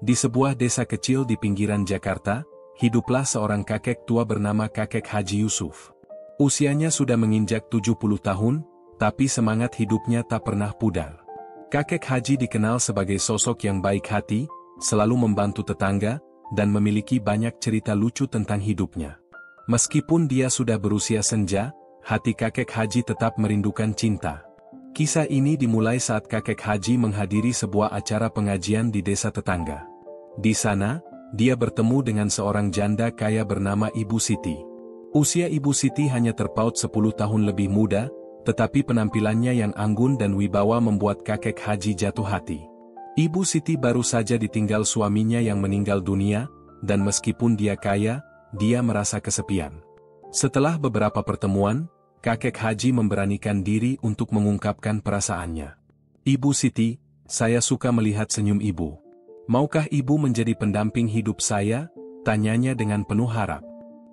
Di sebuah desa kecil di pinggiran Jakarta, hiduplah seorang kakek tua bernama Kakek Haji Yusuf. Usianya sudah menginjak 70 tahun, tapi semangat hidupnya tak pernah pudar. Kakek Haji dikenal sebagai sosok yang baik hati, selalu membantu tetangga, dan memiliki banyak cerita lucu tentang hidupnya. Meskipun dia sudah berusia senja, hati Kakek Haji tetap merindukan cinta. Kisah ini dimulai saat Kakek Haji menghadiri sebuah acara pengajian di desa tetangga. Di sana, dia bertemu dengan seorang janda kaya bernama Ibu Siti. Usia Ibu Siti hanya terpaut 10 tahun lebih muda, tetapi penampilannya yang anggun dan wibawa membuat Kakek Haji jatuh hati. Ibu Siti baru saja ditinggal suaminya yang meninggal dunia, dan meskipun dia kaya, dia merasa kesepian. Setelah beberapa pertemuan, Kakek Haji memberanikan diri untuk mengungkapkan perasaannya. "Ibu Siti, saya suka melihat senyum Ibu. Maukah Ibu menjadi pendamping hidup saya?" tanyanya dengan penuh harap.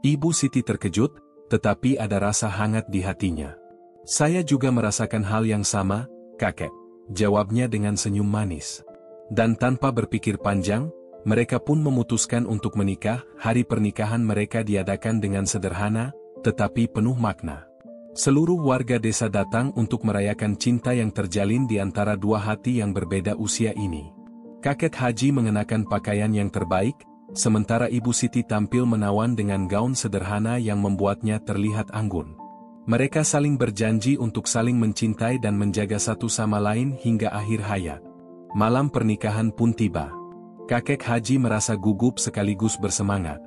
Ibu Siti terkejut, tetapi ada rasa hangat di hatinya. "Saya juga merasakan hal yang sama, Kakek," jawabnya dengan senyum manis. Dan tanpa berpikir panjang, mereka pun memutuskan untuk menikah. Hari pernikahan mereka diadakan dengan sederhana, tetapi penuh makna. Seluruh warga desa datang untuk merayakan cinta yang terjalin di antara dua hati yang berbeda usia ini. Kakek Haji mengenakan pakaian yang terbaik, sementara Ibu Siti tampil menawan dengan gaun sederhana yang membuatnya terlihat anggun. Mereka saling berjanji untuk saling mencintai dan menjaga satu sama lain hingga akhir hayat. Malam pernikahan pun tiba. Kakek Haji merasa gugup sekaligus bersemangat.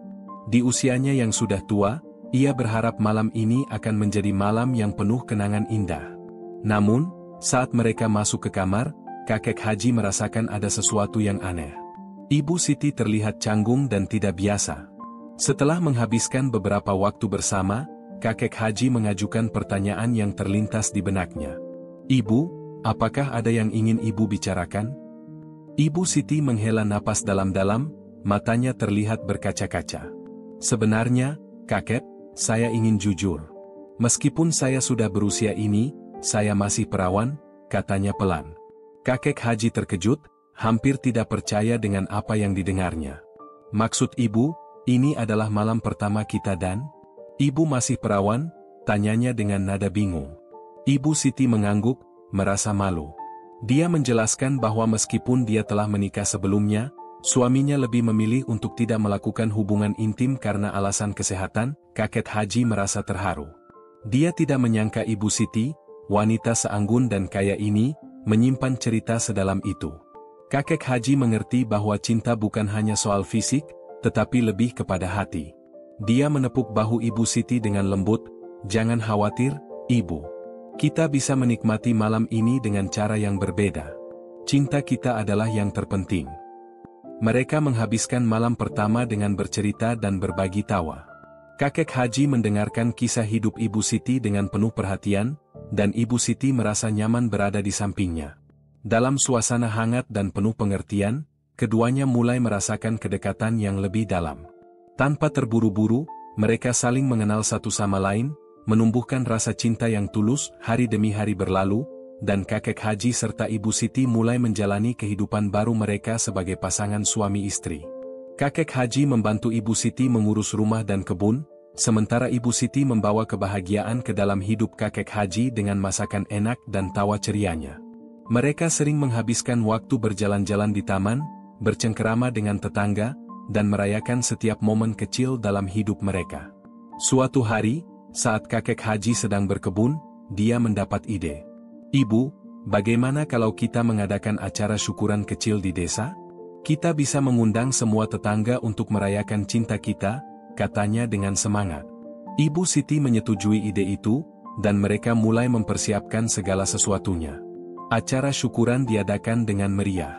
Di usianya yang sudah tua, ia berharap malam ini akan menjadi malam yang penuh kenangan indah. Namun, saat mereka masuk ke kamar, Kakek Haji merasakan ada sesuatu yang aneh. Ibu Siti terlihat canggung dan tidak biasa. Setelah menghabiskan beberapa waktu bersama, Kakek Haji mengajukan pertanyaan yang terlintas di benaknya. "Ibu, apakah ada yang ingin Ibu bicarakan?" Ibu Siti menghela napas dalam-dalam, matanya terlihat berkaca-kaca. "Sebenarnya, Kakek, saya ingin jujur. Meskipun saya sudah berusia ini, saya masih perawan," katanya pelan. Kakek Haji terkejut, hampir tidak percaya dengan apa yang didengarnya. "Maksud Ibu, ini adalah malam pertama kita dan Ibu masih perawan?" tanyanya dengan nada bingung. Ibu Siti mengangguk, merasa malu. Dia menjelaskan bahwa meskipun dia telah menikah sebelumnya, suaminya lebih memilih untuk tidak melakukan hubungan intim karena alasan kesehatan. Kakek Haji merasa terharu. Dia tidak menyangka Ibu Siti, wanita seanggun dan kaya ini, menyimpan cerita sedalam itu. Kakek Haji mengerti bahwa cinta bukan hanya soal fisik, tetapi lebih kepada hati. Dia menepuk bahu Ibu Siti dengan lembut, "Jangan khawatir, Ibu. Kita bisa menikmati malam ini dengan cara yang berbeda. Cinta kita adalah yang terpenting." Mereka menghabiskan malam pertama dengan bercerita dan berbagi tawa. Kakek Haji mendengarkan kisah hidup Ibu Siti dengan penuh perhatian, dan Ibu Siti merasa nyaman berada di sampingnya. Dalam suasana hangat dan penuh pengertian, keduanya mulai merasakan kedekatan yang lebih dalam. Tanpa terburu-buru, mereka saling mengenal satu sama lain, menumbuhkan rasa cinta yang tulus. Hari demi hari berlalu, dan Kakek Haji serta Ibu Siti mulai menjalani kehidupan baru mereka sebagai pasangan suami istri. Kakek Haji membantu Ibu Siti mengurus rumah dan kebun, sementara Ibu Siti membawa kebahagiaan ke dalam hidup Kakek Haji dengan masakan enak dan tawa cerianya. Mereka sering menghabiskan waktu berjalan-jalan di taman, bercengkerama dengan tetangga, dan merayakan setiap momen kecil dalam hidup mereka. Suatu hari, saat Kakek Haji sedang berkebun, dia mendapat ide. "Ibu, bagaimana kalau kita mengadakan acara syukuran kecil di desa? Kita bisa mengundang semua tetangga untuk merayakan cinta kita," katanya dengan semangat. Ibu Siti menyetujui ide itu, dan mereka mulai mempersiapkan segala sesuatunya. Acara syukuran diadakan dengan meriah.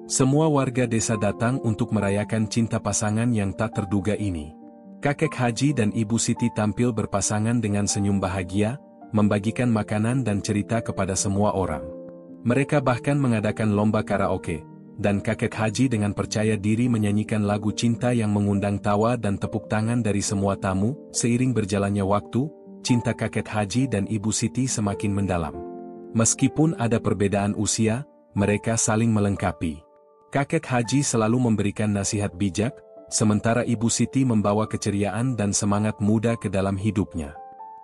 Semua warga desa datang untuk merayakan cinta pasangan yang tak terduga ini. Kakek Haji dan Ibu Siti tampil berpasangan dengan senyum bahagia, membagikan makanan dan cerita kepada semua orang. Mereka bahkan mengadakan lomba karaoke, dan Kakek Haji dengan percaya diri menyanyikan lagu cinta yang mengundang tawa dan tepuk tangan dari semua tamu. Seiring berjalannya waktu, cinta Kakek Haji dan Ibu Siti semakin mendalam. Meskipun ada perbedaan usia, mereka saling melengkapi. Kakek Haji selalu memberikan nasihat bijak, sementara Ibu Siti membawa keceriaan dan semangat muda ke dalam hidupnya.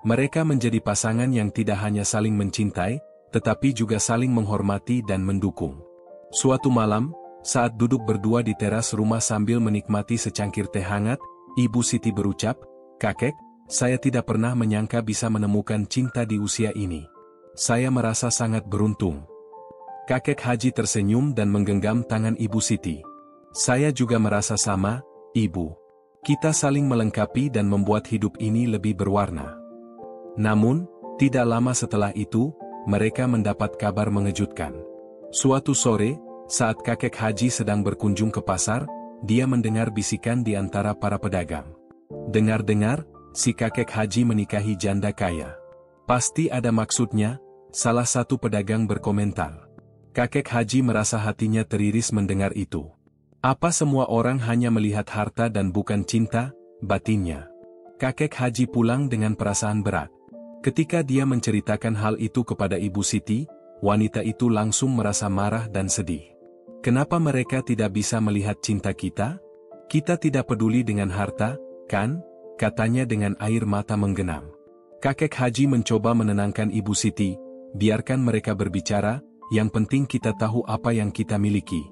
Mereka menjadi pasangan yang tidak hanya saling mencintai, tetapi juga saling menghormati dan mendukung. Suatu malam, saat duduk berdua di teras rumah sambil menikmati secangkir teh hangat, Ibu Siti berucap, "Kakek, saya tidak pernah menyangka bisa menemukan cinta di usia ini. Saya merasa sangat beruntung." Kakek Haji tersenyum dan menggenggam tangan Ibu Siti. "Saya juga merasa sama, Ibu. Kita saling melengkapi dan membuat hidup ini lebih berwarna." Namun, tidak lama setelah itu, mereka mendapat kabar mengejutkan. Suatu sore, saat kakek Haji sedang berkunjung ke pasar, dia mendengar bisikan di antara para pedagang. "Dengar-dengar, si kakek Haji menikahi janda kaya. Pasti ada maksudnya," salah satu pedagang berkomentar. Kakek Haji merasa hatinya teriris mendengar itu. "Apa semua orang hanya melihat harta dan bukan cinta?" batinnya. Kakek Haji pulang dengan perasaan berat. Ketika dia menceritakan hal itu kepada Ibu Siti, wanita itu langsung merasa marah dan sedih. "Kenapa mereka tidak bisa melihat cinta kita? Kita tidak peduli dengan harta, kan?" katanya dengan air mata menggenang. Kakek Haji mencoba menenangkan Ibu Siti, "Biarkan mereka berbicara, yang penting kita tahu apa yang kita miliki."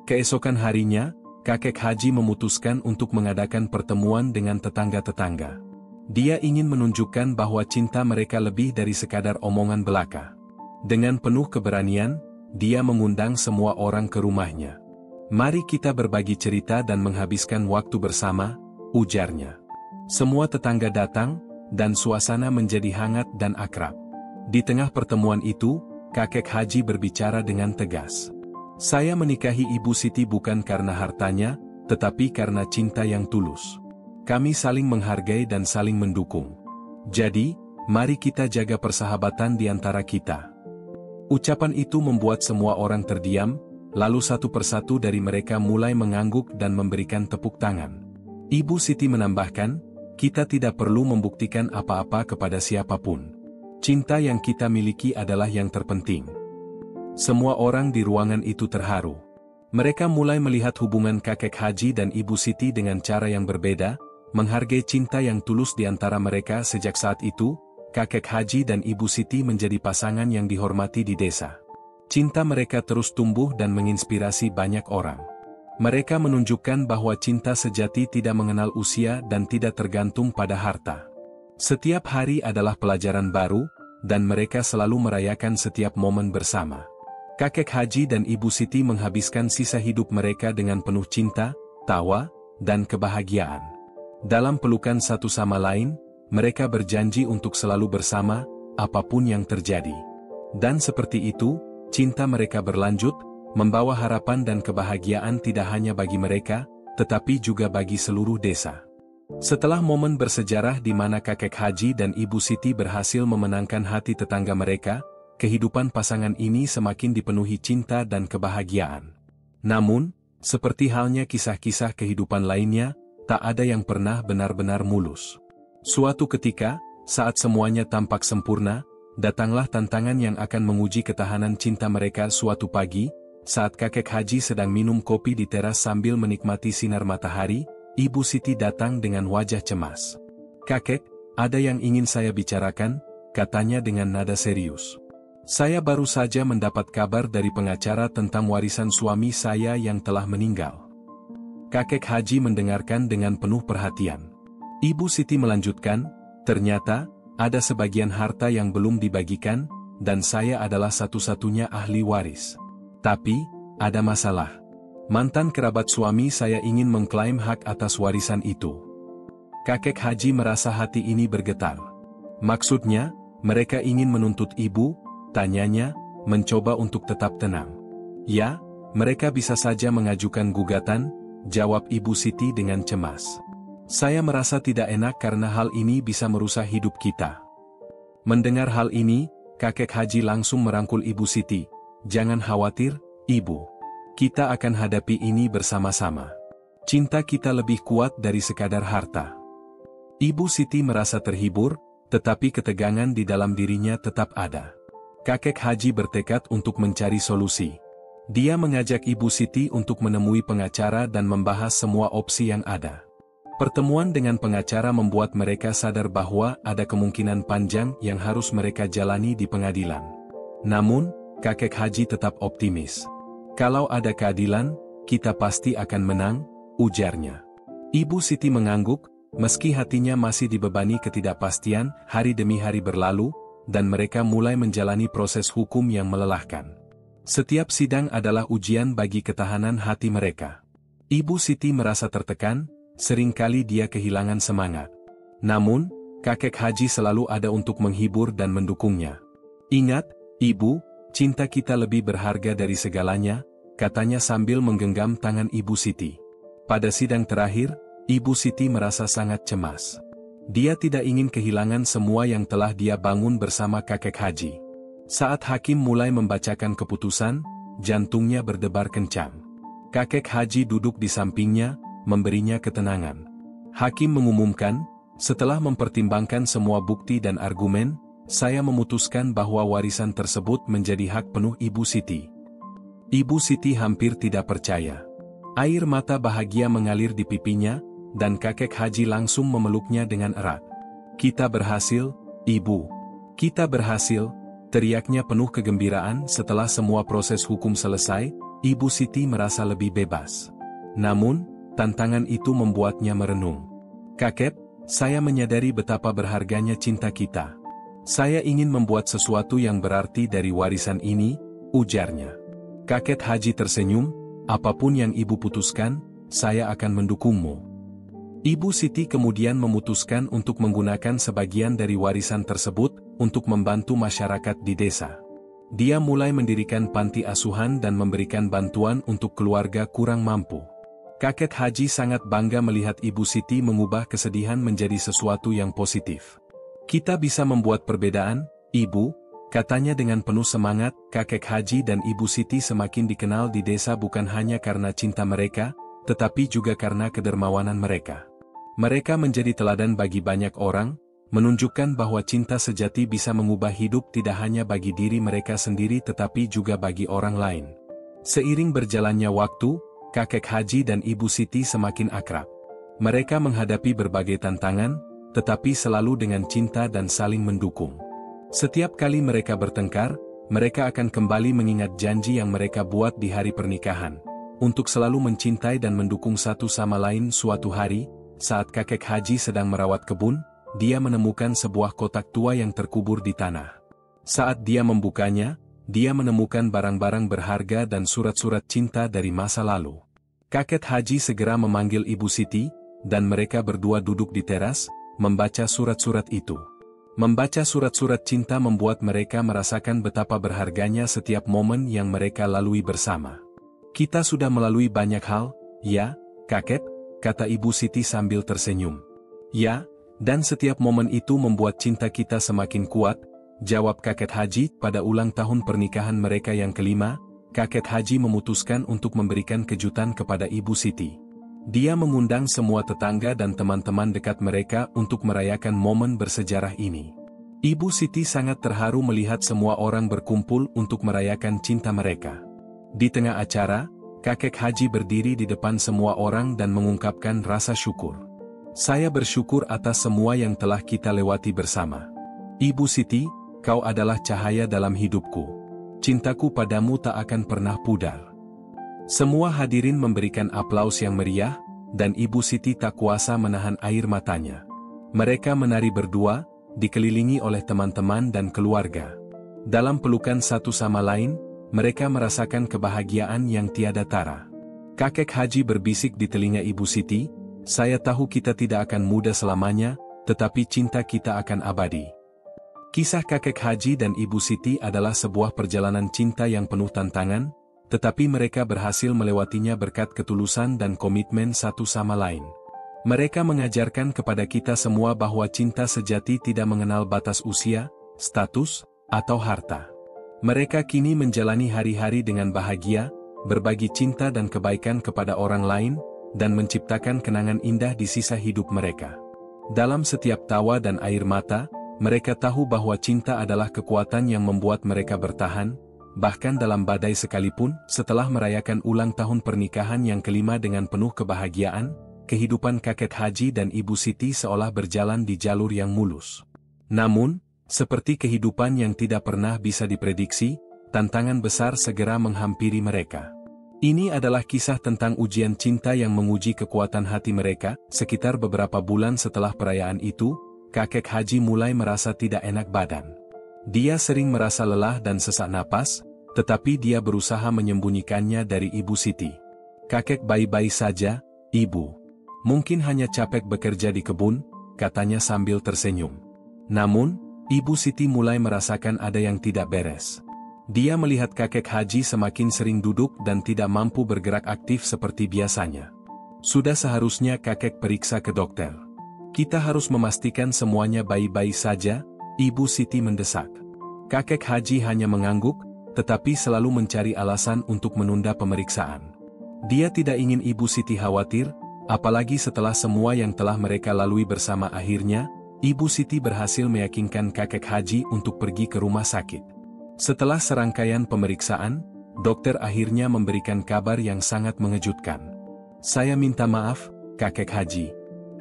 Keesokan harinya, kakek Haji memutuskan untuk mengadakan pertemuan dengan tetangga-tetangga. Dia ingin menunjukkan bahwa cinta mereka lebih dari sekadar omongan belaka. Dengan penuh keberanian, dia mengundang semua orang ke rumahnya. "Mari kita berbagi cerita dan menghabiskan waktu bersama," ujarnya. Semua tetangga datang, dan suasana menjadi hangat dan akrab. Di tengah pertemuan itu, kakek Haji berbicara dengan tegas. "Saya menikahi Ibu Siti bukan karena hartanya, tetapi karena cinta yang tulus. Kami saling menghargai dan saling mendukung. Jadi, mari kita jaga persahabatan di antara kita." Ucapan itu membuat semua orang terdiam, lalu satu persatu dari mereka mulai mengangguk dan memberikan tepuk tangan. Ibu Siti menambahkan, "Kita tidak perlu membuktikan apa-apa kepada siapapun. Cinta yang kita miliki adalah yang terpenting." Semua orang di ruangan itu terharu. Mereka mulai melihat hubungan kakek Haji dan Ibu Siti dengan cara yang berbeda, menghargai cinta yang tulus di antara mereka. Sejak saat itu, kakek Haji dan Ibu Siti menjadi pasangan yang dihormati di desa. Cinta mereka terus tumbuh dan menginspirasi banyak orang. Mereka menunjukkan bahwa cinta sejati tidak mengenal usia dan tidak tergantung pada harta. Setiap hari adalah pelajaran baru, dan mereka selalu merayakan setiap momen bersama. Kakek Haji dan Ibu Siti menghabiskan sisa hidup mereka dengan penuh cinta, tawa, dan kebahagiaan. Dalam pelukan satu sama lain, mereka berjanji untuk selalu bersama, apapun yang terjadi. Dan seperti itu, cinta mereka berlanjut, membawa harapan dan kebahagiaan tidak hanya bagi mereka, tetapi juga bagi seluruh desa. Setelah momen bersejarah di mana kakek Haji dan Ibu Siti berhasil memenangkan hati tetangga mereka, kehidupan pasangan ini semakin dipenuhi cinta dan kebahagiaan. Namun, seperti halnya kisah-kisah kehidupan lainnya, tak ada yang pernah benar-benar mulus. Suatu ketika, saat semuanya tampak sempurna, datanglah tantangan yang akan menguji ketahanan cinta mereka. Suatu pagi, saat kakek Haji sedang minum kopi di teras sambil menikmati sinar matahari, Ibu Siti datang dengan wajah cemas. "Kakek, ada yang ingin saya bicarakan," katanya dengan nada serius. "Saya baru saja mendapat kabar dari pengacara tentang warisan suami saya yang telah meninggal." Kakek Haji mendengarkan dengan penuh perhatian. Ibu Siti melanjutkan, "Ternyata, ada sebagian harta yang belum dibagikan, dan saya adalah satu-satunya ahli waris. Tapi, ada masalah. Mantan kerabat suami saya ingin mengklaim hak atas warisan itu." Kakek Haji merasa hati ini bergetar. "Maksudnya, mereka ingin menuntut ibu?" tanyanya, mencoba untuk tetap tenang. "Ya, mereka bisa saja mengajukan gugatan," jawab Ibu Siti dengan cemas. "Saya merasa tidak enak karena hal ini bisa merusak hidup kita." Mendengar hal ini, kakek Haji langsung merangkul Ibu Siti. "Jangan khawatir, Ibu. Kita akan hadapi ini bersama-sama. Cinta kita lebih kuat dari sekadar harta." Ibu Siti merasa terhibur, tetapi ketegangan di dalam dirinya tetap ada. Kakek Haji bertekad untuk mencari solusi. Dia mengajak Ibu Siti untuk menemui pengacara dan membahas semua opsi yang ada. Pertemuan dengan pengacara membuat mereka sadar bahwa ada kemungkinan panjang yang harus mereka jalani di pengadilan. Namun, kakek Haji tetap optimis. Kalau ada keadilan, kita pasti akan menang, ujarnya. Ibu Siti mengangguk, meski hatinya masih dibebani ketidakpastian. Hari demi hari berlalu, dan mereka mulai menjalani proses hukum yang melelahkan. Setiap sidang adalah ujian bagi ketahanan hati mereka. Ibu Siti merasa tertekan, seringkali dia kehilangan semangat. Namun, kakek Haji selalu ada untuk menghibur dan mendukungnya. "Ingat, Ibu, cinta kita lebih berharga dari segalanya," katanya sambil menggenggam tangan Ibu Siti. Pada sidang terakhir, Ibu Siti merasa sangat cemas. Dia tidak ingin kehilangan semua yang telah dia bangun bersama kakek Haji. Saat hakim mulai membacakan keputusan, jantungnya berdebar kencang. Kakek Haji duduk di sampingnya, memberinya ketenangan. Hakim mengumumkan, "Setelah mempertimbangkan semua bukti dan argumen, saya memutuskan bahwa warisan tersebut menjadi hak penuh Ibu Siti." Ibu Siti hampir tidak percaya. Air mata bahagia mengalir di pipinya, dan kakek Haji langsung memeluknya dengan erat. "Kita berhasil, Ibu. Kita berhasil," teriaknya penuh kegembiraan. Setelah semua proses hukum selesai, Ibu Siti merasa lebih bebas. Namun, tantangan itu membuatnya merenung. "Kakek, saya menyadari betapa berharganya cinta kita. Saya ingin membuat sesuatu yang berarti dari warisan ini," ujarnya. Kakek Haji tersenyum, "Apapun yang Ibu putuskan, saya akan mendukungmu." Ibu Siti kemudian memutuskan untuk menggunakan sebagian dari warisan tersebut untuk membantu masyarakat di desa. Dia mulai mendirikan panti asuhan dan memberikan bantuan untuk keluarga kurang mampu. Kakek Haji sangat bangga melihat Ibu Siti mengubah kesedihan menjadi sesuatu yang positif. "Kita bisa membuat perbedaan, Ibu," katanya dengan penuh semangat. Kakek Haji dan Ibu Siti semakin dikenal di desa bukan hanya karena cinta mereka, tetapi juga karena kedermawanan mereka. Mereka menjadi teladan bagi banyak orang, menunjukkan bahwa cinta sejati bisa mengubah hidup tidak hanya bagi diri mereka sendiri tetapi juga bagi orang lain. Seiring berjalannya waktu, kakek Haji dan Ibu Siti semakin akrab. Mereka menghadapi berbagai tantangan, tetapi selalu dengan cinta dan saling mendukung. Setiap kali mereka bertengkar, mereka akan kembali mengingat janji yang mereka buat di hari pernikahan, untuk selalu mencintai dan mendukung satu sama lain. Suatu hari, saat kakek Haji sedang merawat kebun, dia menemukan sebuah kotak tua yang terkubur di tanah. Saat dia membukanya, dia menemukan barang-barang berharga dan surat-surat cinta dari masa lalu. Kakek Haji segera memanggil Ibu Siti, dan mereka berdua duduk di teras, membaca surat-surat itu. Membaca surat-surat cinta membuat mereka merasakan betapa berharganya setiap momen yang mereka lalui bersama. "Kita sudah melalui banyak hal, ya, kakek?" kata Ibu Siti sambil tersenyum. "Ya, dan setiap momen itu membuat cinta kita semakin kuat," jawab kakek Haji. Pada ulang tahun pernikahan mereka yang kelima, kakek Haji memutuskan untuk memberikan kejutan kepada Ibu Siti. Dia mengundang semua tetangga dan teman-teman dekat mereka untuk merayakan momen bersejarah ini. Ibu Siti sangat terharu melihat semua orang berkumpul untuk merayakan cinta mereka. Di tengah acara, kakek Haji berdiri di depan semua orang dan mengungkapkan rasa syukur. "Saya bersyukur atas semua yang telah kita lewati bersama. Ibu Siti, kau adalah cahaya dalam hidupku. Cintaku padamu tak akan pernah pudar." Semua hadirin memberikan aplaus yang meriah, dan Ibu Siti tak kuasa menahan air matanya. Mereka menari berdua, dikelilingi oleh teman-teman dan keluarga. Dalam pelukan satu sama lain, mereka merasakan kebahagiaan yang tiada tara. Kakek Haji berbisik di telinga Ibu Siti, "Saya tahu kita tidak akan muda selamanya, tetapi cinta kita akan abadi." Kisah kakek Haji dan Ibu Siti adalah sebuah perjalanan cinta yang penuh tantangan, tetapi mereka berhasil melewatinya berkat ketulusan dan komitmen satu sama lain. Mereka mengajarkan kepada kita semua bahwa cinta sejati tidak mengenal batas usia, status, atau harta. Mereka kini menjalani hari-hari dengan bahagia, berbagi cinta dan kebaikan kepada orang lain, dan menciptakan kenangan indah di sisa hidup mereka. Dalam setiap tawa dan air mata, mereka tahu bahwa cinta adalah kekuatan yang membuat mereka bertahan, bahkan dalam badai sekalipun. Setelah merayakan ulang tahun pernikahan yang kelima dengan penuh kebahagiaan, kehidupan kakek Haji dan Ibu Siti seolah berjalan di jalur yang mulus. Namun, seperti kehidupan yang tidak pernah bisa diprediksi, tantangan besar segera menghampiri mereka. Ini adalah kisah tentang ujian cinta yang menguji kekuatan hati mereka. Sekitar beberapa bulan setelah perayaan itu, kakek Haji mulai merasa tidak enak badan. Dia sering merasa lelah dan sesak napas, tetapi dia berusaha menyembunyikannya dari Ibu Siti. "Kakek baik-baik saja, Ibu. Mungkin hanya capek bekerja di kebun," katanya sambil tersenyum. Namun, Ibu Siti mulai merasakan ada yang tidak beres. Dia melihat kakek Haji semakin sering duduk dan tidak mampu bergerak aktif seperti biasanya. "Sudah seharusnya kakek periksa ke dokter. Kita harus memastikan semuanya baik-baik saja," Ibu Siti mendesak. Kakek Haji hanya mengangguk, tetapi selalu mencari alasan untuk menunda pemeriksaan. Dia tidak ingin Ibu Siti khawatir, apalagi setelah semua yang telah mereka lalui bersama. Akhirnya, Ibu Siti berhasil meyakinkan kakek Haji untuk pergi ke rumah sakit. Setelah serangkaian pemeriksaan, dokter akhirnya memberikan kabar yang sangat mengejutkan. "Saya minta maaf, kakek Haji.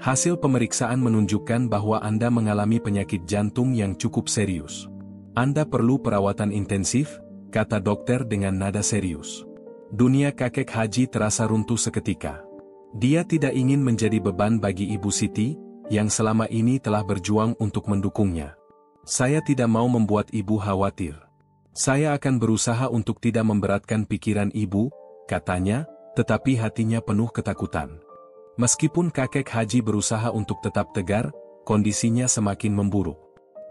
Hasil pemeriksaan menunjukkan bahwa Anda mengalami penyakit jantung yang cukup serius. Anda perlu perawatan intensif," kata dokter dengan nada serius. Dunia kakek Haji terasa runtuh seketika. Dia tidak ingin menjadi beban bagi Ibu Siti, yang selama ini telah berjuang untuk mendukungnya. "Saya tidak mau membuat Ibu khawatir. Saya akan berusaha untuk tidak memberatkan pikiran Ibu," katanya, tetapi hatinya penuh ketakutan. Meskipun kakek Haji berusaha untuk tetap tegar, kondisinya semakin memburuk.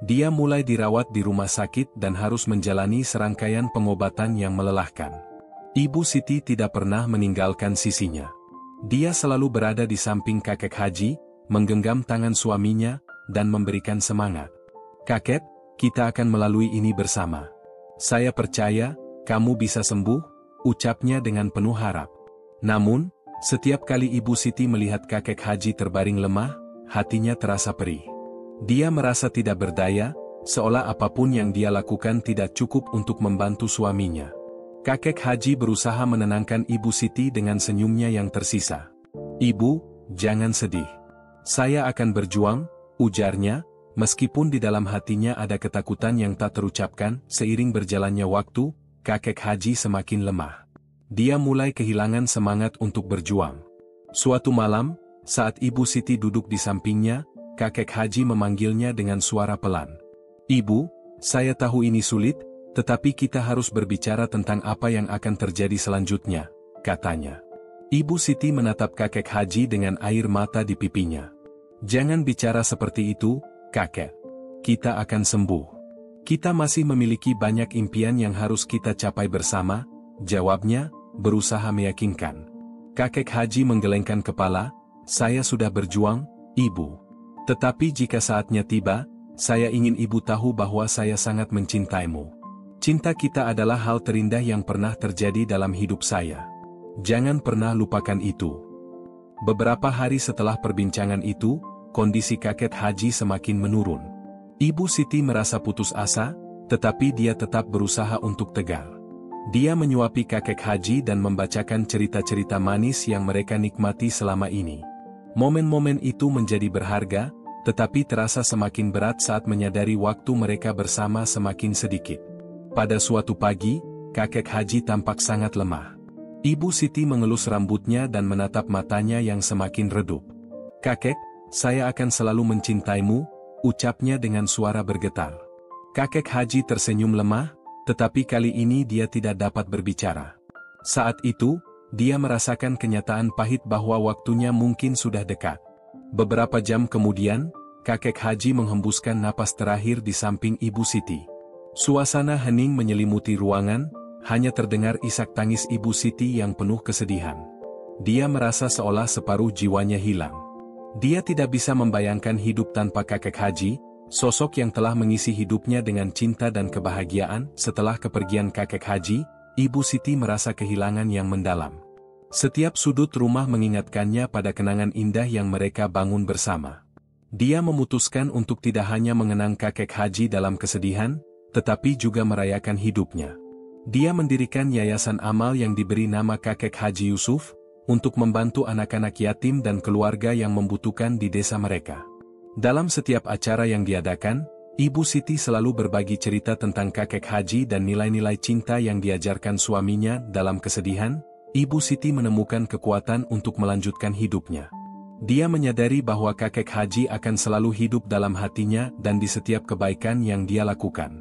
Dia mulai dirawat di rumah sakit dan harus menjalani serangkaian pengobatan yang melelahkan. Ibu Siti tidak pernah meninggalkan sisinya. Dia selalu berada di samping kakek Haji, menggenggam tangan suaminya, dan memberikan semangat. "Kakek, kita akan melalui ini bersama. Saya percaya, kamu bisa sembuh," ucapnya dengan penuh harap. Namun, setiap kali Ibu Siti melihat kakek Haji terbaring lemah, hatinya terasa perih. Dia merasa tidak berdaya, seolah apapun yang dia lakukan tidak cukup untuk membantu suaminya. Kakek Haji berusaha menenangkan Ibu Siti dengan senyumnya yang tersisa. "Ibu, jangan sedih. Saya akan berjuang," ujarnya, meskipun di dalam hatinya ada ketakutan yang tak terucapkan. Seiring berjalannya waktu, kakek Haji semakin lemah. Dia mulai kehilangan semangat untuk berjuang. Suatu malam, saat Ibu Siti duduk di sampingnya, kakek Haji memanggilnya dengan suara pelan. "Ibu, saya tahu ini sulit, tetapi kita harus berbicara tentang apa yang akan terjadi selanjutnya," katanya. Ibu Siti menatap kakek Haji dengan air mata di pipinya. "Jangan bicara seperti itu, kakek. Kita akan sembuh. Kita masih memiliki banyak impian yang harus kita capai bersama," jawabnya, berusaha meyakinkan. Kakek Haji menggelengkan kepala. "Saya sudah berjuang, Ibu. Tetapi jika saatnya tiba, saya ingin Ibu tahu bahwa saya sangat mencintaimu. Cinta kita adalah hal terindah yang pernah terjadi dalam hidup saya. Jangan pernah lupakan itu." Beberapa hari setelah perbincangan itu, kondisi kakek Haji semakin menurun. Ibu Siti merasa putus asa, tetapi dia tetap berusaha untuk tegar. Dia menyuapi kakek Haji dan membacakan cerita-cerita manis yang mereka nikmati selama ini. Momen-momen itu menjadi berharga, tetapi terasa semakin berat saat menyadari waktu mereka bersama semakin sedikit. Pada suatu pagi, kakek Haji tampak sangat lemah. Ibu Siti mengelus rambutnya dan menatap matanya yang semakin redup. "Kakek, saya akan selalu mencintaimu," ucapnya dengan suara bergetar. Kakek Haji tersenyum lemah, tetapi kali ini dia tidak dapat berbicara. Saat itu, dia merasakan kenyataan pahit bahwa waktunya mungkin sudah dekat. Beberapa jam kemudian, kakek Haji menghembuskan napas terakhir di samping Ibu Siti. Suasana hening menyelimuti ruangan, hanya terdengar isak tangis Ibu Siti yang penuh kesedihan. Dia merasa seolah separuh jiwanya hilang. Dia tidak bisa membayangkan hidup tanpa kakek Haji, sosok yang telah mengisi hidupnya dengan cinta dan kebahagiaan. Setelah kepergian kakek Haji, Ibu Siti merasa kehilangan yang mendalam. Setiap sudut rumah mengingatkannya pada kenangan indah yang mereka bangun bersama. Dia memutuskan untuk tidak hanya mengenang kakek Haji dalam kesedihan, tetapi juga merayakan hidupnya. Dia mendirikan yayasan amal yang diberi nama Kakek Haji Yusuf, untuk membantu anak-anak yatim dan keluarga yang membutuhkan di desa mereka. Dalam setiap acara yang diadakan, Ibu Siti selalu berbagi cerita tentang kakek Haji dan nilai-nilai cinta yang diajarkan suaminya. Dalam kesedihan, Ibu Siti menemukan kekuatan untuk melanjutkan hidupnya. Dia menyadari bahwa kakek Haji akan selalu hidup dalam hatinya dan di setiap kebaikan yang dia lakukan.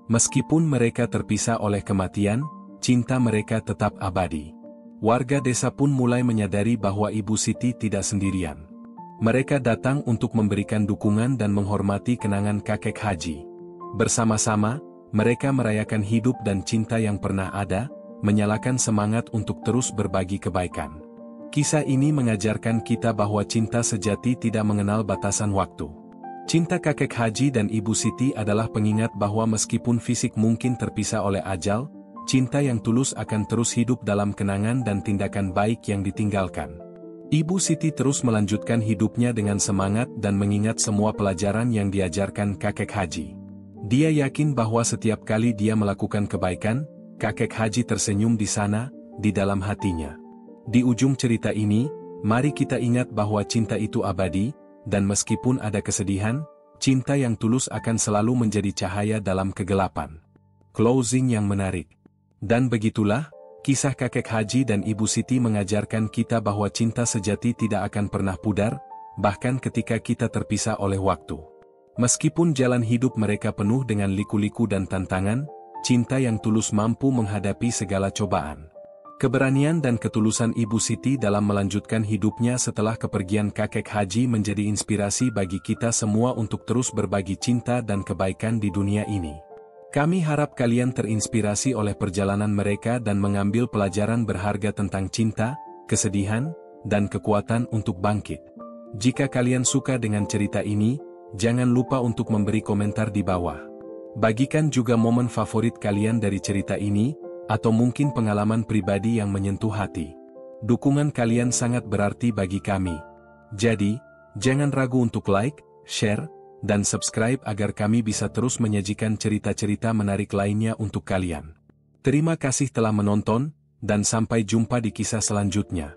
Meskipun mereka terpisah oleh kematian, cinta mereka tetap abadi. Warga desa pun mulai menyadari bahwa Ibu Siti tidak sendirian. Mereka datang untuk memberikan dukungan dan menghormati kenangan kakek Haji. Bersama-sama, mereka merayakan hidup dan cinta yang pernah ada, menyalakan semangat untuk terus berbagi kebaikan. Kisah ini mengajarkan kita bahwa cinta sejati tidak mengenal batasan waktu. Cinta kakek Haji dan Ibu Siti adalah pengingat bahwa meskipun fisik mungkin terpisah oleh ajal, cinta yang tulus akan terus hidup dalam kenangan dan tindakan baik yang ditinggalkan. Ibu Siti terus melanjutkan hidupnya dengan semangat dan mengingat semua pelajaran yang diajarkan kakek Haji. Dia yakin bahwa setiap kali dia melakukan kebaikan, kakek Haji tersenyum di sana, di dalam hatinya. Di ujung cerita ini, mari kita ingat bahwa cinta itu abadi, dan meskipun ada kesedihan, cinta yang tulus akan selalu menjadi cahaya dalam kegelapan. Closing yang menarik. Dan begitulah, kisah kakek Haji dan Ibu Siti mengajarkan kita bahwa cinta sejati tidak akan pernah pudar, bahkan ketika kita terpisah oleh waktu. Meskipun jalan hidup mereka penuh dengan liku-liku dan tantangan, cinta yang tulus mampu menghadapi segala cobaan. Keberanian dan ketulusan Ibu Siti dalam melanjutkan hidupnya setelah kepergian kakek Haji menjadi inspirasi bagi kita semua untuk terus berbagi cinta dan kebaikan di dunia ini. Kami harap kalian terinspirasi oleh perjalanan mereka dan mengambil pelajaran berharga tentang cinta, kesedihan, dan kekuatan untuk bangkit. Jika kalian suka dengan cerita ini, jangan lupa untuk memberi komentar di bawah. Bagikan juga momen favorit kalian dari cerita ini, atau mungkin pengalaman pribadi yang menyentuh hati. Dukungan kalian sangat berarti bagi kami. Jadi, jangan ragu untuk like, share, dan subscribe agar kami bisa terus menyajikan cerita-cerita menarik lainnya untuk kalian. Terima kasih telah menonton, dan sampai jumpa di kisah selanjutnya.